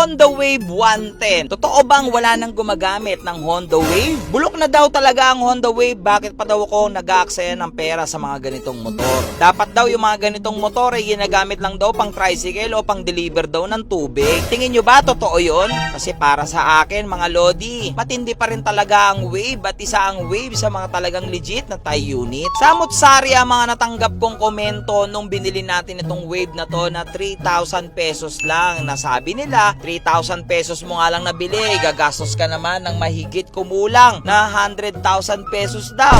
Honda Wave 110. Totoo bang wala nang gumagamit ng Honda Wave? Bulok na daw talaga ang Honda Wave, bakit pa daw ako nag-aaksaya ng pera sa mga ganitong motor? Dapat daw yung mga ganitong motor ay ginagamit lang daw pang tricycle o pang deliver daw ng tubig. Tingin nyo ba totoo yun? Kasi para sa akin mga lodi, matindi pa rin talaga ang Wave at isa ang Wave sa mga talagang legit na tie unit. Samot-sari ang mga natanggap kong komento nung binili natin itong Wave na to na 3,000 pesos lang. Nasabi nila, 3,000 pesos mo nga lang nabili, gagastos ka naman ng mahigit kumulang na 100,000 pesos daw.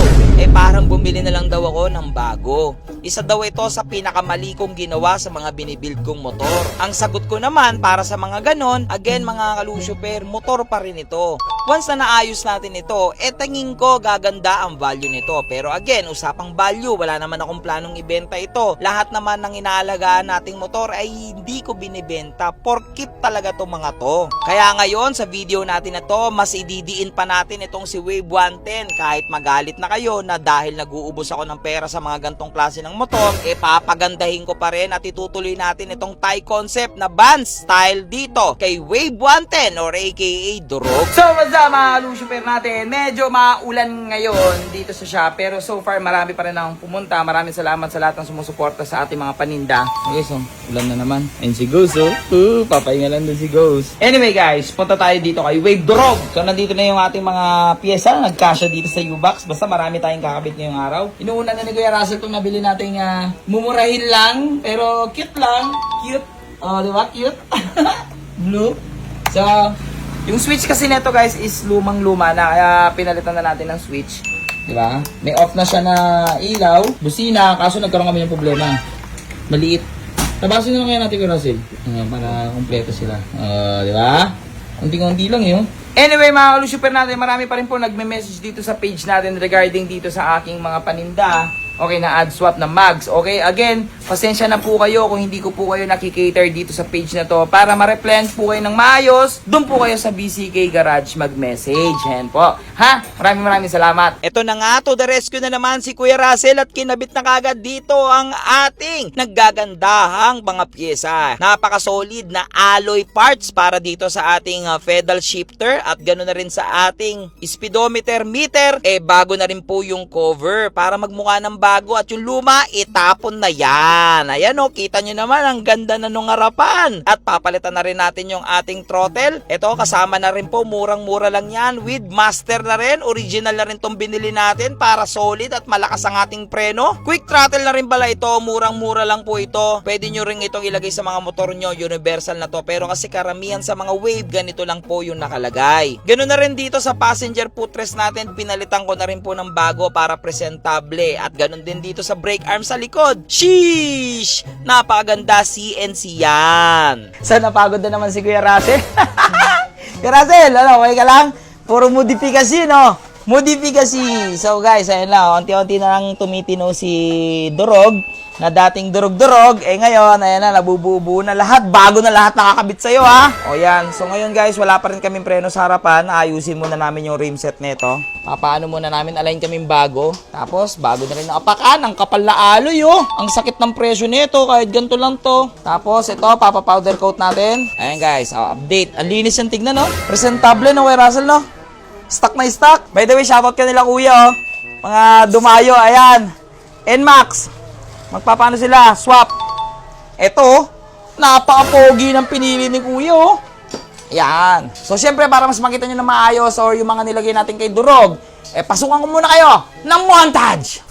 Parang bumili na lang daw ako ng bago. Isa daw ito sa pinakamali kong ginawa sa mga binibuild kong motor. Ang sagot ko naman para sa mga ganon, again mga kalusyuper, motor pa rin ito. Once na naayos natin ito, tingin ko gaganda ang value nito. Pero again, usapang value, wala naman akong planong ibenta ito. Lahat naman ng inaalagaan nating motor ay hindi ko binibenta. For keep talaga itong mga to. Kaya ngayon sa video natin na to, mas ididiin pa natin itong si Wave 110. Kahit magalit na kayo na dahil nag-uubos ako ng pera sa mga gantong klase ng motor, papagandahin ko pa rin at itutuloy natin itong tie concept na Vans style dito kay Wave 110 or aka Durog. So what's up mga kalusyuper natin? Medyo maulan ngayon dito sa shop, pero so far marami pa rin akong pumunta. Maraming salamat sa lahat ng sumusuporta sa ating mga paninda. Okay, so ulan na naman. And si Ghost, papahinga lang din si Ghost. Anyway guys, punta tayo dito kay Wave Durog. So nandito na yung ating mga pyesa, nagkasya dito sa U-Box. Basta marami tayong kakabit ngayong araw. Inuuna na ni Kuya Russell itong nabili nating mumurahin lang, pero cute lang. Cute. Oh, di ba? Cute. Blue. So, yung switch kasi nito guys is lumang-luma na, kaya pinalitan na natin ng switch. Di ba? May off na siya na ilaw, busina, kaso nagkaroon kami ng problema. Maliit. Tabasin na lang kaya natin Kuya Russell. Para kumpleto sila. Di ba? Unti-unti lang yun. Anyway mga kalusyuper natin, marami pa rin po nagme-message dito sa page natin regarding dito sa aking mga paninda. Okay, na ad swap na mags. Okay, again, pasensya na po kayo kung hindi ko po kayo nakikater dito sa page na to. Para ma-replenish po kayo ng maayos, doon po kayo sa BCK Garage mag-message. Yan po. Ha? Maraming salamat. Ito na nga, to the rescue na naman si Kuya Russell at kinabit na kagad dito ang ating naggagandahang mga pyesa. Napaka-solid na alloy parts para dito sa ating pedal shifter at ganoon na rin sa ating speedometer meter. Bago na rin po yung cover para magmukha ng bago at yung luma, itapon na yan. Ayan o, kita nyo naman, ang ganda na nung harapan. At papalitan na rin natin yung ating throttle. Ito, kasama na rin po, murang-mura lang yan. With master na rin, original na rin tong binili natin para solid at malakas ang ating preno. Quick throttle na rin pala ito, murang-mura lang po ito. Pwede nyo rin itong ilagay sa mga motor nyo, universal na to. Pero kasi karamihan sa mga Wave, ganito lang po yung nakalagay. Ganun na rin dito sa passenger footrest natin, pinalitan ko na rin po ng bago para presentable. At ganun din dito sa brake arm sa likod. Sheesh! Napakaganda, CNC yan. So napagod na naman si Kuya Russell. Kuya Russell, okay ka lang? Puro modifikasyon, no? Modifikasyon. So guys, ayun lang, unti-unti na lang tumitino si Durog, na dating durog-durog, ngayon, ayan na, nabubuo na lahat, bago na lahat nakakabit sa'yo, ha? O yan, so ngayon guys, wala pa rin kaming preno sa harapan, ayusin muna namin yung rim set nito. Papaano muna namin, align kaming bago, tapos bago na rin nakapakan, ang kapal na aloy, oh! Ang sakit ng presyo nito, kahit ganito lang to. Tapos ito, papa-powder coat natin. Ayan guys, update, ang linis yung tignan, no? Presentable, no, Kuya Russell, no? Stock na stock. By the way, shoutout ka nila kuya, oh. Mga dumayo, ayan. NMAX. Magpapaano sila? Swap. Ito, napaka-pogi ng pinili ni kuya, oh. Yan. So, syempre, para mas makita nyo na maayos or yung mga nilagay natin kay Durog, pasukan ko muna kayo ng montage.